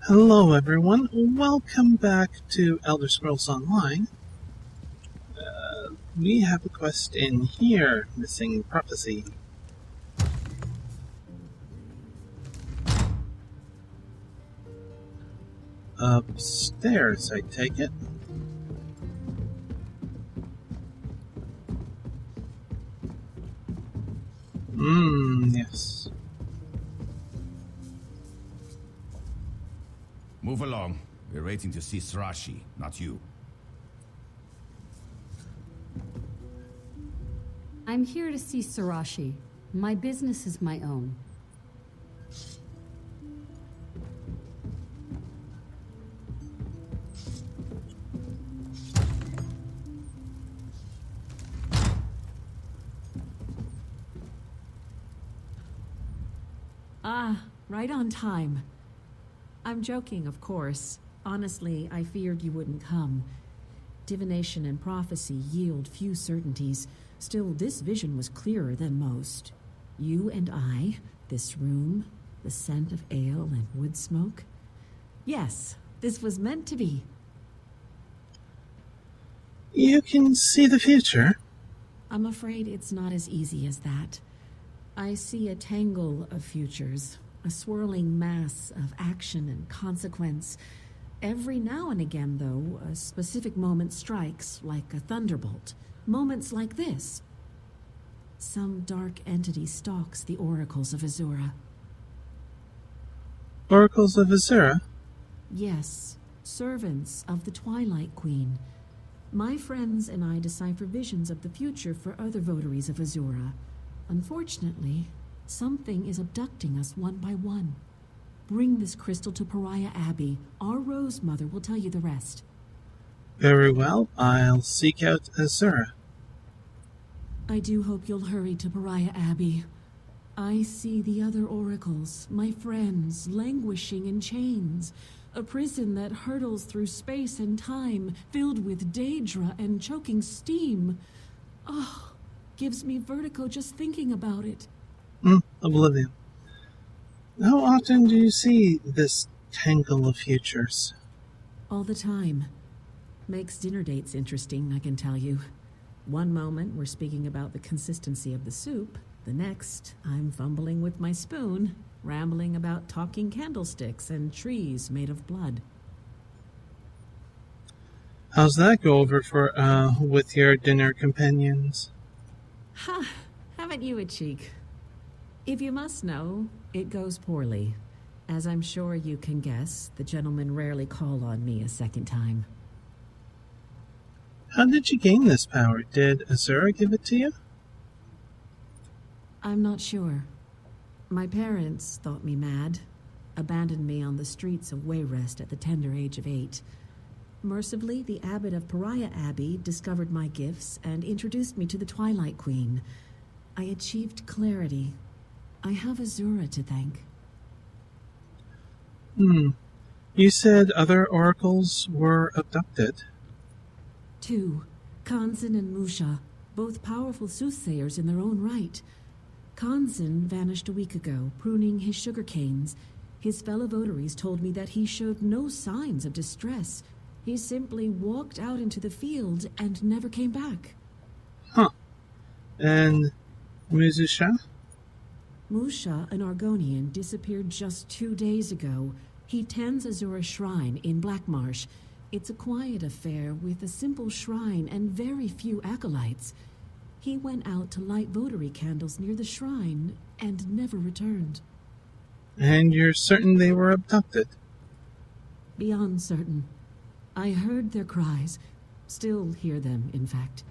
Hello everyone, welcome back to Elder Scrolls Online. We have a quest in here, Missing Prophecy. Upstairs, I take it. Yes. Move along. We're waiting to see Srashi, not you. I'm here to see Srashi. My business is my own. Right on time. I'm joking, of course. Honestly, I feared you wouldn't come. Divination and prophecy yield few certainties. Still, this vision was clearer than most. You and I, this room, the scent of ale and wood smoke. Yes, this was meant to be. You can see the future. I'm afraid it's not as easy as that. I see a tangle of futures, a swirling mass of action and consequence. Every now and again, though, a specific moment strikes like a thunderbolt. Moments like this. Some dark entity stalks the oracles of Azura. Oracles of Azura? Yes, servants of the Twilight Queen. My friends and I decipher visions of the future for other votaries of Azura. Unfortunately, something is abducting us one by one. Bring this crystal to Pariah Abbey. Our Rose Mother will tell you the rest. Very well, I'll seek out Azura. I do hope you'll hurry to Pariah Abbey. I see the other oracles, my friends, languishing in chains. A prison that hurtles through space and time, filled with daedra and choking steam. Oh, gives me vertigo just thinking about it. Oblivion. How often do you see this tangle of futures? All the time. Makes dinner dates interesting, I can tell you. One moment we're speaking about the consistency of the soup. The next, I'm fumbling with my spoon, rambling about talking candlesticks and trees made of blood. How's that go over with your dinner companions? Ha! Haven't you a cheek? If you must know, it goes poorly. As I'm sure you can guess, the gentlemen rarely call on me a second time. How did you gain this power? Did Azura give it to you? I'm not sure. My parents thought me mad, abandoned me on the streets of Wayrest at the tender age of 8. Mercifully, the abbot of Pariah Abbey discovered my gifts and introduced me to the Twilight Queen. I achieved clarity. I have Azura to thank. You said other oracles were abducted. 2, Kanzan and Musha, both powerful soothsayers in their own right. Kanzan vanished a week ago, pruning his sugar canes. His fellow votaries told me that he showed no signs of distress. He simply walked out into the field and never came back. And Musha? Musha, an Argonian, disappeared just 2 days ago. He tends Azura's shrine in Blackmarsh. It's a quiet affair with a simple shrine and very few acolytes. He went out to light votary candles near the shrine and never returned. And you're certain they were abducted? Beyond certain. I heard their cries. Still hear them, in fact.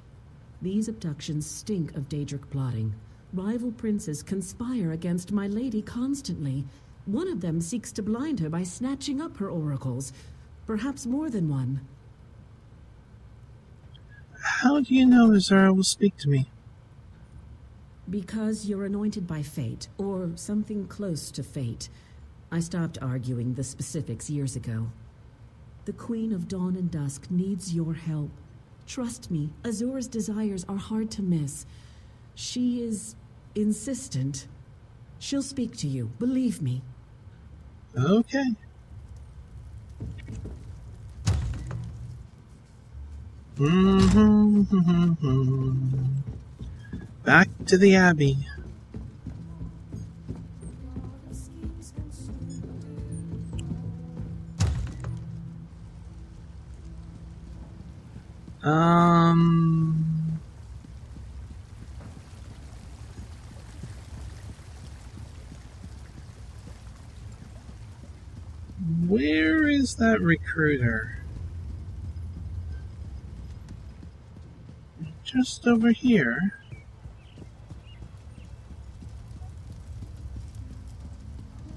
These abductions stink of Daedric plotting. Rival princes conspire against my lady constantly. One of them seeks to blind her by snatching up her oracles. Perhaps more than one. How do you know Azura will speak to me? Because you're anointed by fate, or something close to fate. I stopped arguing the specifics years ago. The Queen of Dawn and Dusk needs your help. Trust me, Azura's desires are hard to miss. She is insistent. She'll speak to you, believe me. Okay. Back to the Abbey. Where is that recruiter? Just over here.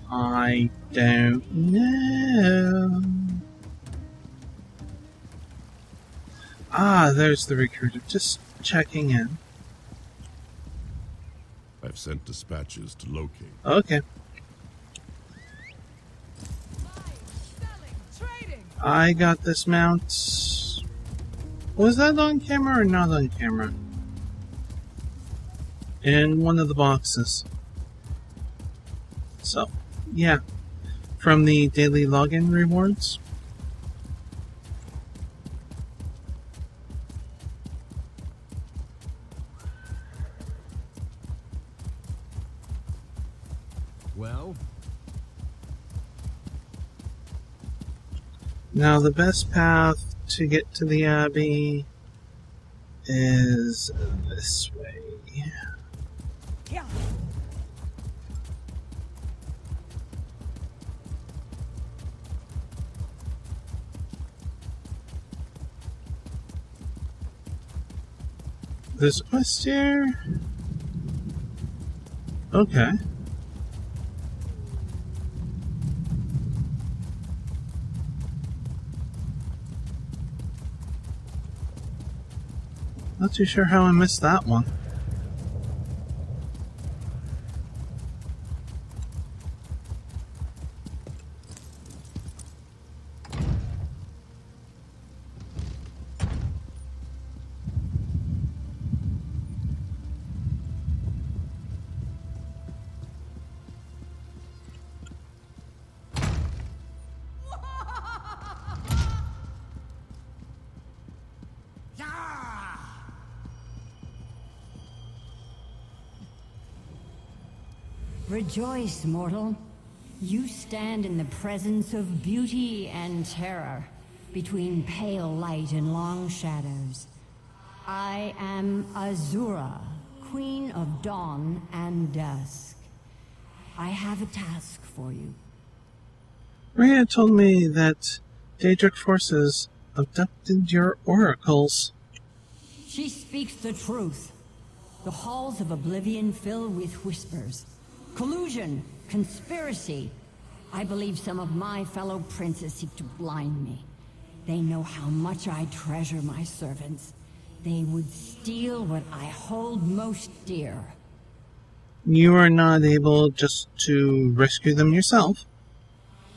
I don't know. Ah, there's the recruiter. Just checking in. I've sent dispatches to locate. Okay. I got this mount. Was that on camera or not on camera? In one of the boxes. So, yeah. From the daily login rewards. Well? Now, the best path to get to the Abbey is this way. There's a quest here. Okay. Not too sure how I missed that one. Rejoice, mortal. You stand in the presence of beauty and terror, between pale light and long shadows. I am Azura, Queen of Dawn and Dusk. I have a task for you. Rhea told me that Daedric forces abducted your oracles. She speaks the truth. The halls of Oblivion fill with whispers. Collusion, conspiracy. I believe some of my fellow princes seek to blind me. They know how much I treasure my servants. They would steal what I hold most dear. You are not able just to rescue them yourself.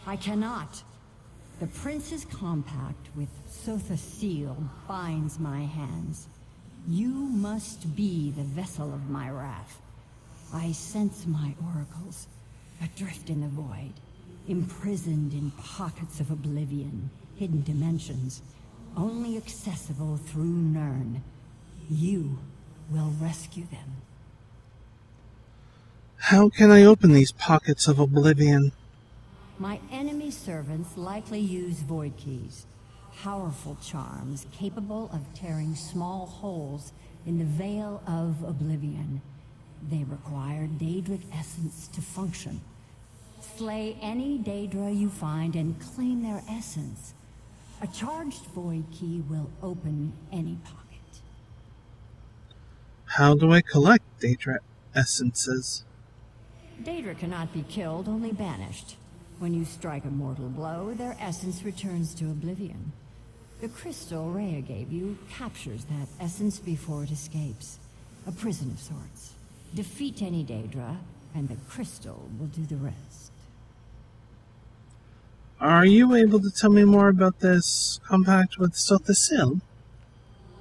I cannot. The prince's compact with Sotha Seal binds my hands. You must be the vessel of my wrath. I sense my oracles, adrift in the void, imprisoned in pockets of oblivion, hidden dimensions, only accessible through Nirn. You will rescue them. How can I open these pockets of oblivion? My enemy servants likely use void keys, powerful charms capable of tearing small holes in the veil of oblivion. They require Daedric essence to function. Slay any Daedra you find and claim their essence. A charged void key will open any pocket. How do I collect Daedra essences? Daedra cannot be killed, only banished. When you strike a mortal blow, their essence returns to oblivion. The crystal Rhea gave you captures that essence before it escapes. A prison of sorts. Defeat any Daedra, and the crystal will do the rest. Are you able to tell me more about this compact with Sotha Seal?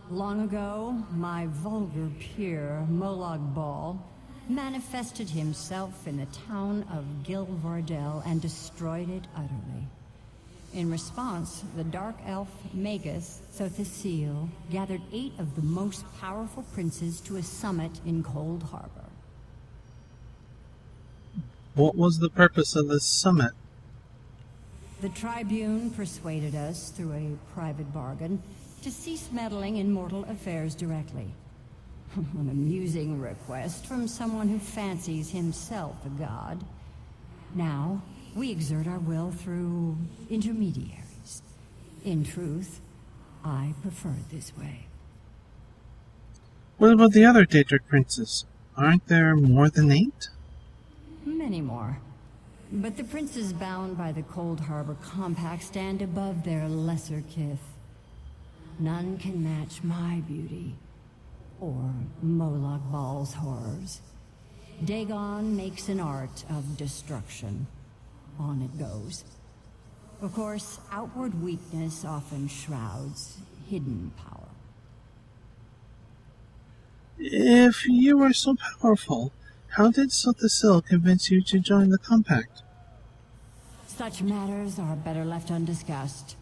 Long ago, my vulgar peer, Molag Bal, manifested himself in the town of Gilvardel and destroyed it utterly. In response, the dark elf Magus Sothasil gathered 8 of the most powerful princes to a summit in Cold Harbor. What was the purpose of this summit? The Tribune persuaded us, through a private bargain, to cease meddling in mortal affairs directly. An amusing request from someone who fancies himself a god. Now, we exert our will through intermediaries. In truth, I prefer it this way. What about the other Daedric princes? Aren't there more than 8? Many more. But the princes bound by the Cold Harbor Compact stand above their lesser kith. None can match my beauty, or Moloch Baal's horrors. Dagon makes an art of destruction. On it goes. Of course, outward weakness often shrouds hidden power. If you were so powerful, how did Sothasil convince you to join the Compact? Such matters are better left undiscussed.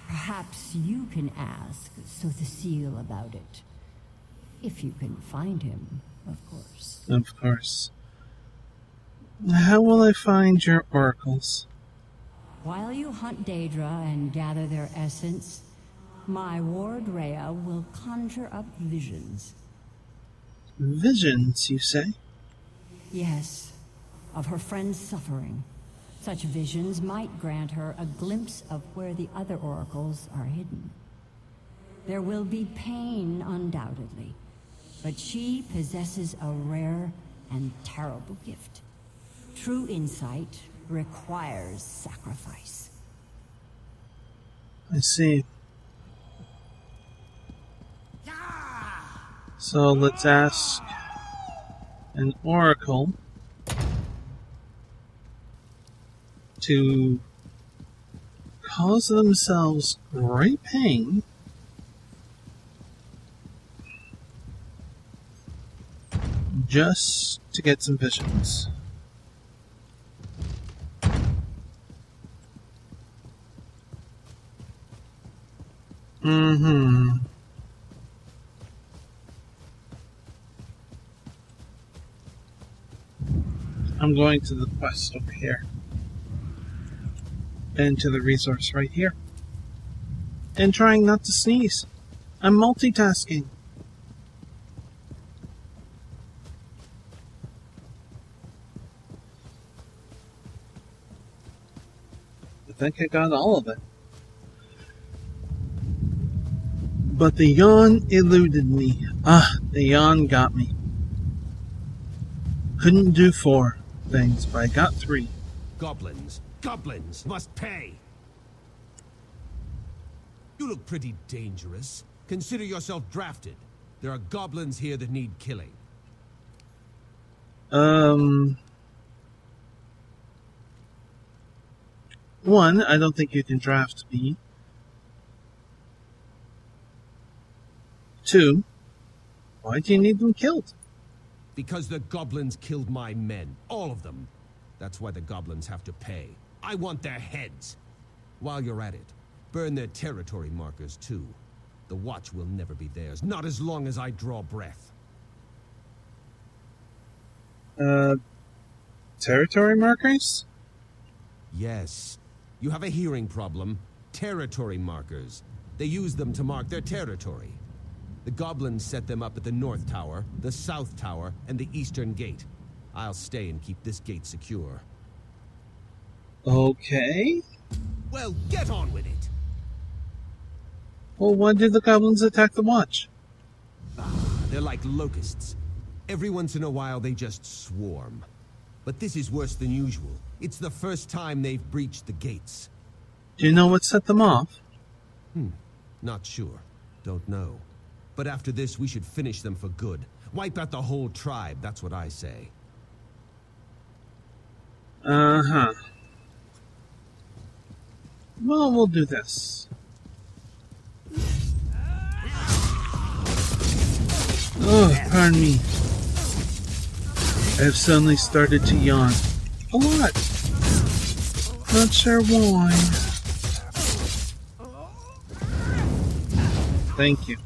Perhaps you can ask Sothasil about it. If you can find him, of course. Of course. How will I find your oracles? While you hunt Daedra and gather their essence, my ward Rhea will conjure up visions. Visions, you say? Yes, of her friend's suffering. Such visions might grant her a glimpse of where the other oracles are hidden. There will be pain, undoubtedly, but she possesses a rare and terrible gift. True insight requires sacrifice. I see. So let's ask an oracle to cause themselves great pain just to get some visions. I'm going to the quest over here. And to the resource right here. And trying not to sneeze. I'm multitasking. I think I got all of it. But the yawn eluded me. The yawn got me. Couldn't do 4 things, but I got 3. Goblins. Goblins must pay! You look pretty dangerous. Consider yourself drafted. There are goblins here that need killing. One, I don't think you can draft me. 2, why do you need them killed? Because the goblins killed my men. All of them. That's why the goblins have to pay. I want their heads. While you're at it, burn their territory markers too. The watch will never be theirs. Not as long as I draw breath. Territory markers? Yes. You have a hearing problem. Territory markers. They use them to mark their territory. The goblins set them up at the North Tower, the South Tower, and the Eastern Gate. I'll stay and keep this gate secure. Okay. Well, get on with it! Well, why did the goblins attack the watch? They're like locusts. Every once in a while they just swarm. But this is worse than usual. It's the first time they've breached the gates. Do you know what set them off? Not sure. Don't know. But after this, we should finish them for good. Wipe out the whole tribe, that's what I say. Uh-huh. Well, we'll do this. Oh, pardon me. I have suddenly started to yawn. A lot. Not sure why. Thank you.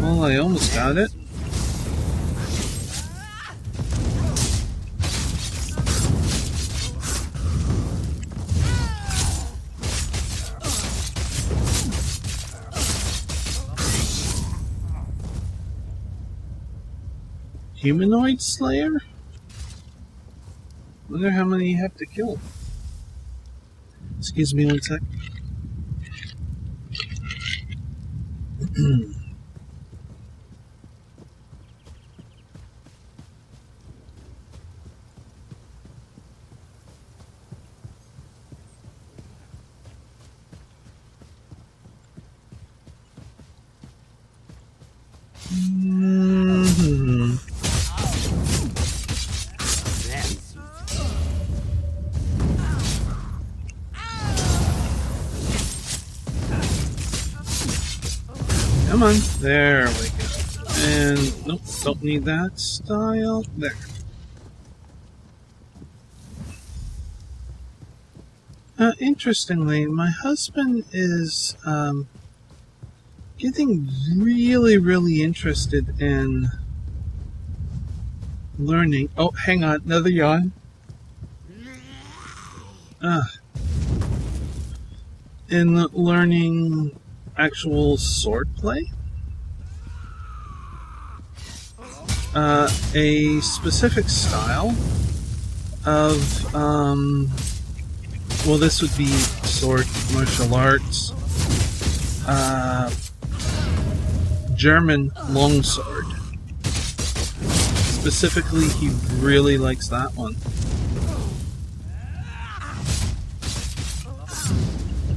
Well, I almost got it. Humanoid Slayer? Wonder how many you have to kill. Excuse me one sec. Mhm. Come on. There we go. And nope, don't need that style. There. Interestingly, my husband is getting really interested in learning. Oh, hang on, another yawn. In learning actual swordplay. A specific style of, well, this would be sword martial arts. German longsword. Specifically, he really likes that one.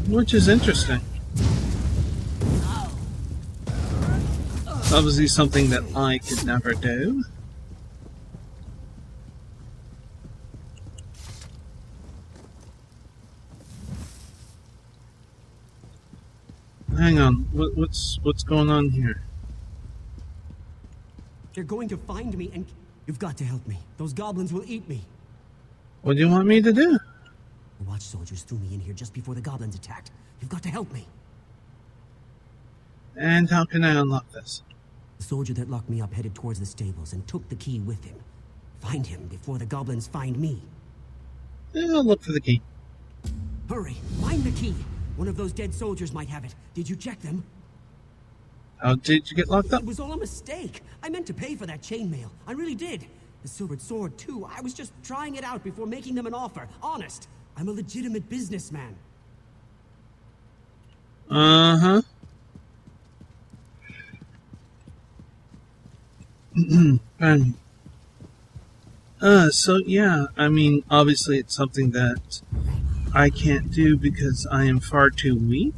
Which is interesting. Obviously something that I could never do. Hang on, what's going on here? They're going to find me and... You've got to help me. Those goblins will eat me. What do you want me to do? The watch soldiers threw me in here just before the goblins attacked. You've got to help me. And how can I unlock this? The soldier that locked me up headed towards the stables and took the key with him. Find him before the goblins find me. I'll look for the key. Hurry, find the key. One of those dead soldiers might have it. Did you check them? How did you get locked up? It was all a mistake. I meant to pay for that chainmail. I really did. The silvered sword, too. I was just trying it out before making them an offer. Honest. I'm a legitimate businessman. Uh-huh. Pardon me. So yeah, I mean, obviously it's something that I can't do because I am far too weak.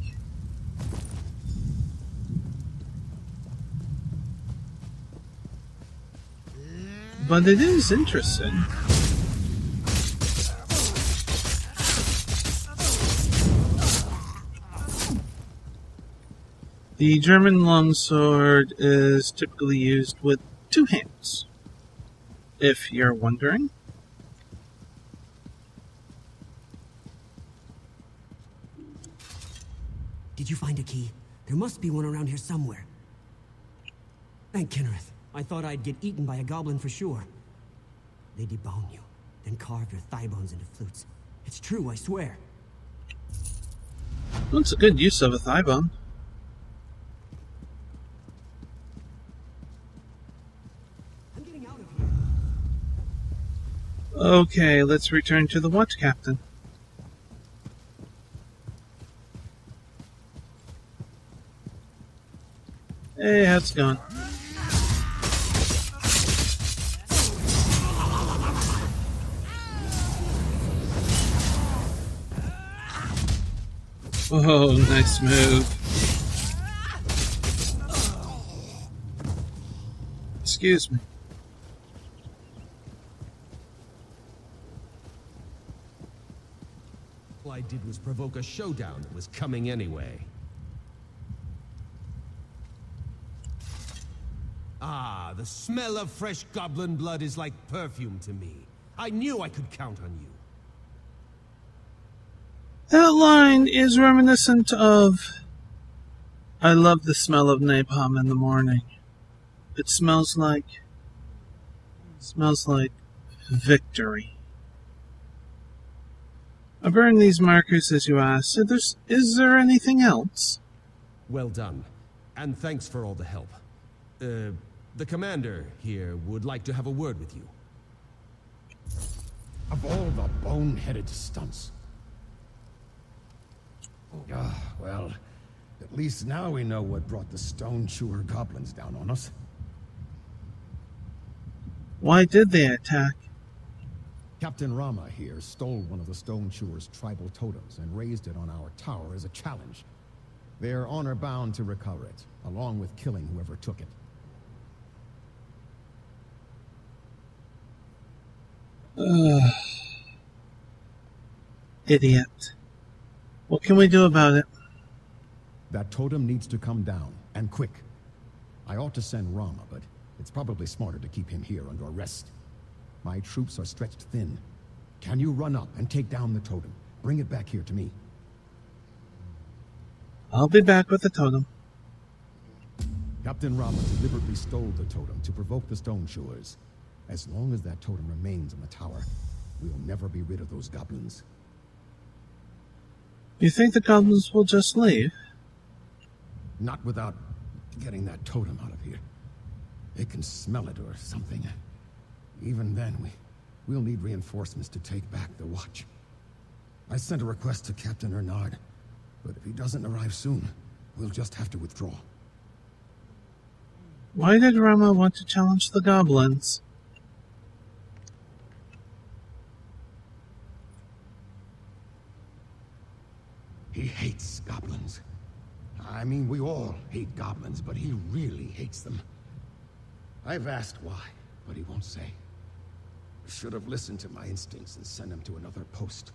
But it is interesting. The German longsword is typically used with two hands, if you're wondering. Did you find a key? There must be one around here somewhere. Thank Kinnereth. I thought I'd get eaten by a goblin for sure. They debone you, then carve your thigh bones into flutes. It's true, I swear. That's a good use of a thigh bone. I'm getting out of here. Okay, let's return to the watch captain. Hey, how's it going? Oh, nice move. Excuse me. All I did was provoke a showdown that was coming anyway. Ah, the smell of fresh goblin blood is like perfume to me. I knew I could count on you. That line is reminiscent of I love the smell of napalm in the morning. It smells like victory. I burned these markers as you asked. Is there anything else? Well done. And thanks for all the help. The commander here would like to have a word with you. Of all the bone-headed stunts. Well, at least now we know what brought the stone chewer goblins down on us. Why did they attack? Captain Rama here stole one of the stone chewer's tribal totems and raised it on our tower as a challenge. They are honor-bound to recover it, along with killing whoever took it. Idiot. What can we do about it? That totem needs to come down, and quick. I ought to send Rama, but it's probably smarter to keep him here under arrest. My troops are stretched thin. Can you run up and take down the totem? Bring it back here to me. I'll be back with the totem. Captain Rama deliberately stole the totem to provoke the stone chewers. As long as that totem remains in the tower, we'll never be rid of those goblins. You think the goblins will just leave? Not without getting that totem out of here. They can smell it or something. Even then, we'll need reinforcements to take back the watch. I sent a request to Captain Ernard, but if he doesn't arrive soon, we'll just have to withdraw. Why did Rama want to challenge the goblins? He hates goblins. I mean, we all hate goblins, but he really hates them. I've asked why, but he won't say. Should have listened to my instincts and sent him to another post.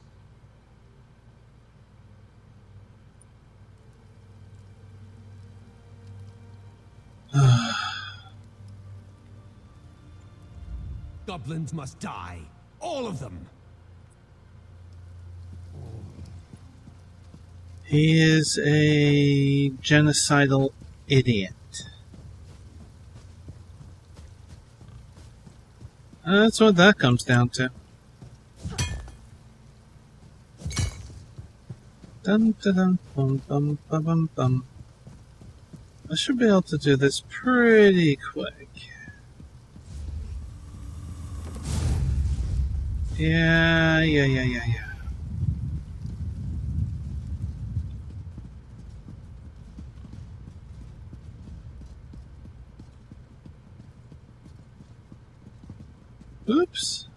Goblins must die. All of them. He is a genocidal idiot. That's what that comes down to. Dum da dum bum bum bum bum bum. I should be able to do this pretty quick. Yeah. Oops.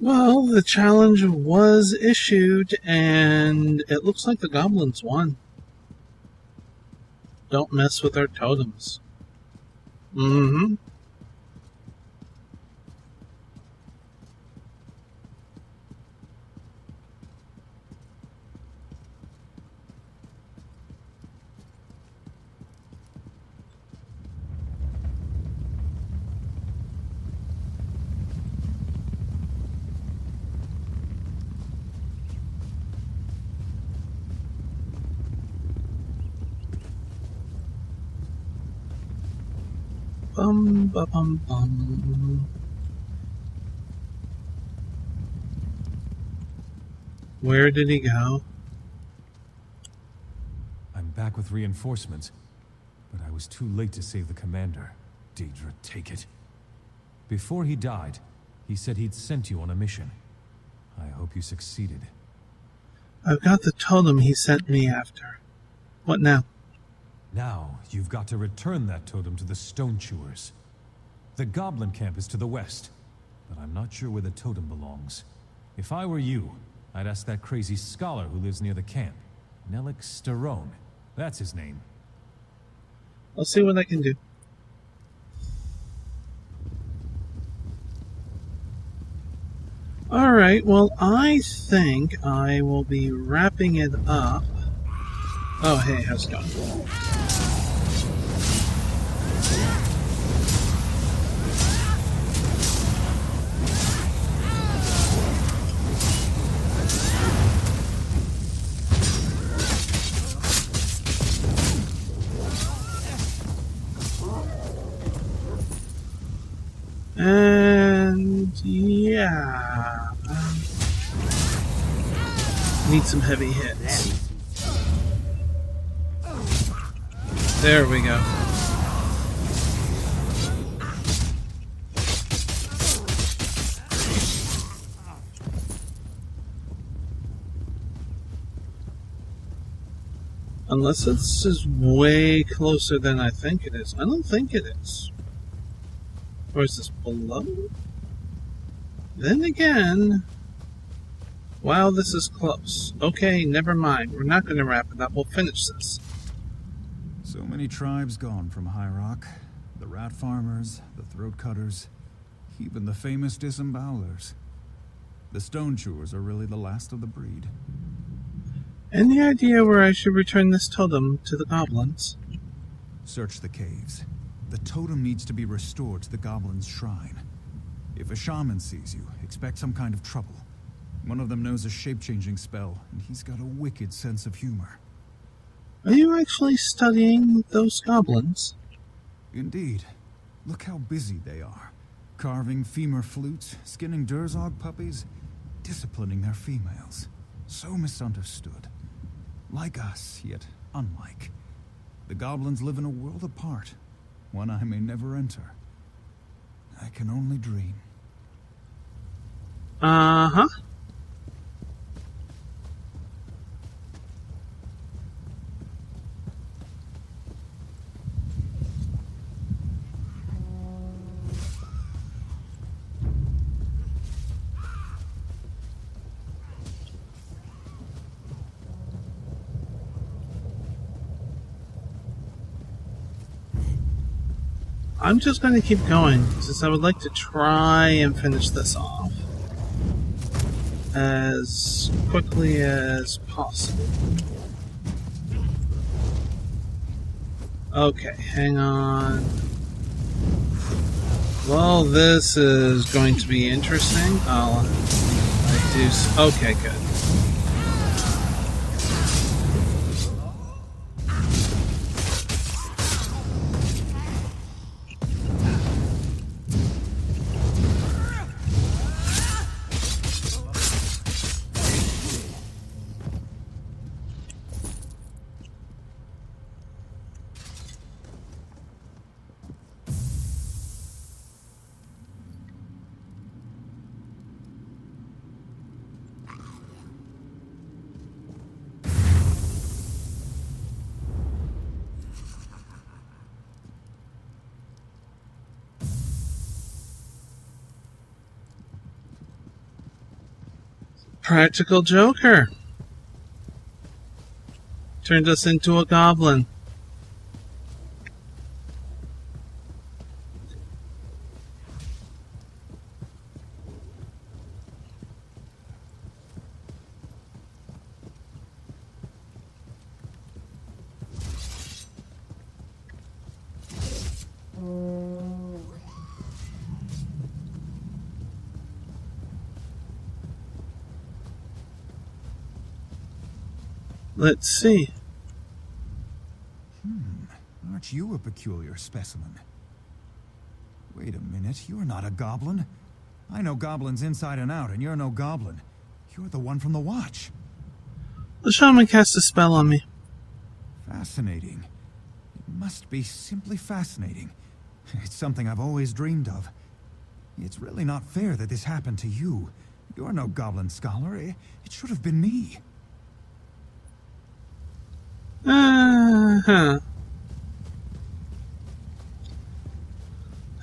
Well, the challenge was issued, and it looks like the goblins won. Don't mess with our totems. Mm-hmm. Bum ba bum bum. Where did he go? I'm back with reinforcements, but I was too late to save the commander. Deidre, take it. Before he died, he said he'd sent you on a mission. I hope you succeeded. I've got the totem he sent me after. What now? Now, you've got to return that totem to the Stone Chewers. The Goblin camp is to the west, but I'm not sure where the totem belongs. If I were you, I'd ask that crazy scholar who lives near the camp. Nelik Starone. That's his name. I'll see what I can do. Alright, well, I think I will be wrapping it up. Oh, hey, how's it going? And yeah, need some heavy hits. There we go. Unless this is way closer than I think it is. I don't think it is. Or is this below? Then again... Wow, this is close. Okay, never mind. We're not going to wrap it up. We'll finish this. So many tribes gone from High Rock. The rat farmers, the throat cutters, even the famous disembowelers. The Stone Chewers are really the last of the breed. Any idea where I should return this totem to the goblins? Search the caves. The totem needs to be restored to the goblin's shrine. If a shaman sees you, expect some kind of trouble. One of them knows a shape-changing spell, and he's got a wicked sense of humor. Are you actually studying those goblins? Indeed. Look how busy they are. Carving femur flutes, skinning Durzog puppies, disciplining their females. So misunderstood. Like us, yet unlike. The goblins live in a world apart, one I may never enter. I can only dream. Uh-huh. I'm just going to keep going, since I would like to try and finish this off as quickly as possible. Okay, hang on. Well, this is going to be interesting. Okay, good. Practical Joker turned us into a goblin. Let's see. Aren't you a peculiar specimen? Wait a minute, you're not a goblin. I know goblins inside and out, and you're no goblin. You're the one from the Watch. The shaman cast a spell on me. Fascinating. It must be simply fascinating. It's something I've always dreamed of. It's really not fair that this happened to you. You're no goblin scholar. It should have been me.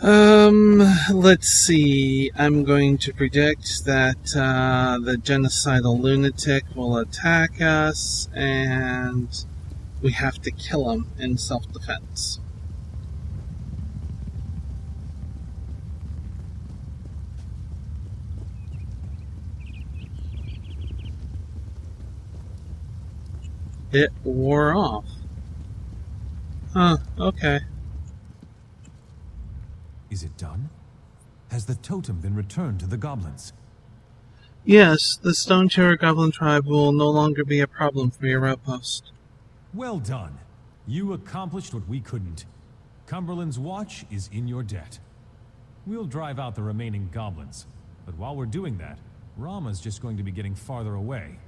Let's see. I'm going to predict that the genocidal lunatic will attack us, and we have to kill him in self-defense. It wore off. Huh, okay. Is it done? Has the totem been returned to the goblins? Yes, the Stone Terror Goblin tribe will no longer be a problem for your outpost. Well done. You accomplished what we couldn't. Cumberland's watch is in your debt. We'll drive out the remaining goblins. But while we're doing that, Rama's just going to be getting farther away.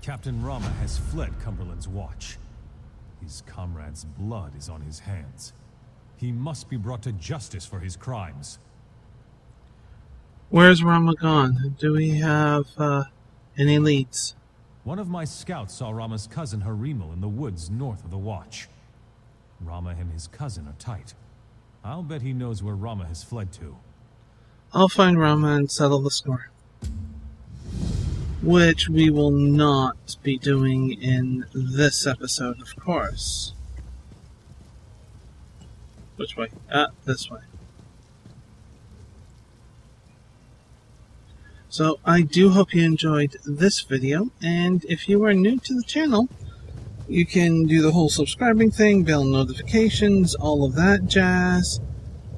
Captain Rama has fled Cumberland's watch. His comrade's blood is on his hands. He must be brought to justice for his crimes. Where's Rama gone? Do we have any leads? One of my scouts saw Rama's cousin Harimal in the woods north of the watch. Rama and his cousin are tight. I'll bet he knows where Rama has fled to. I'll find Rama and settle the score. Which we will not be doing in this episode, of course. Which way? This way. So, I do hope you enjoyed this video, and if you are new to the channel, you can do the whole subscribing thing, bell notifications, all of that jazz.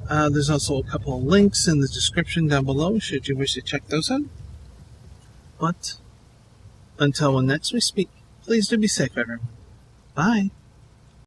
There's also a couple of links in the description down below, should you wish to check those out. But until when next we speak, please do be safe, everyone. Bye.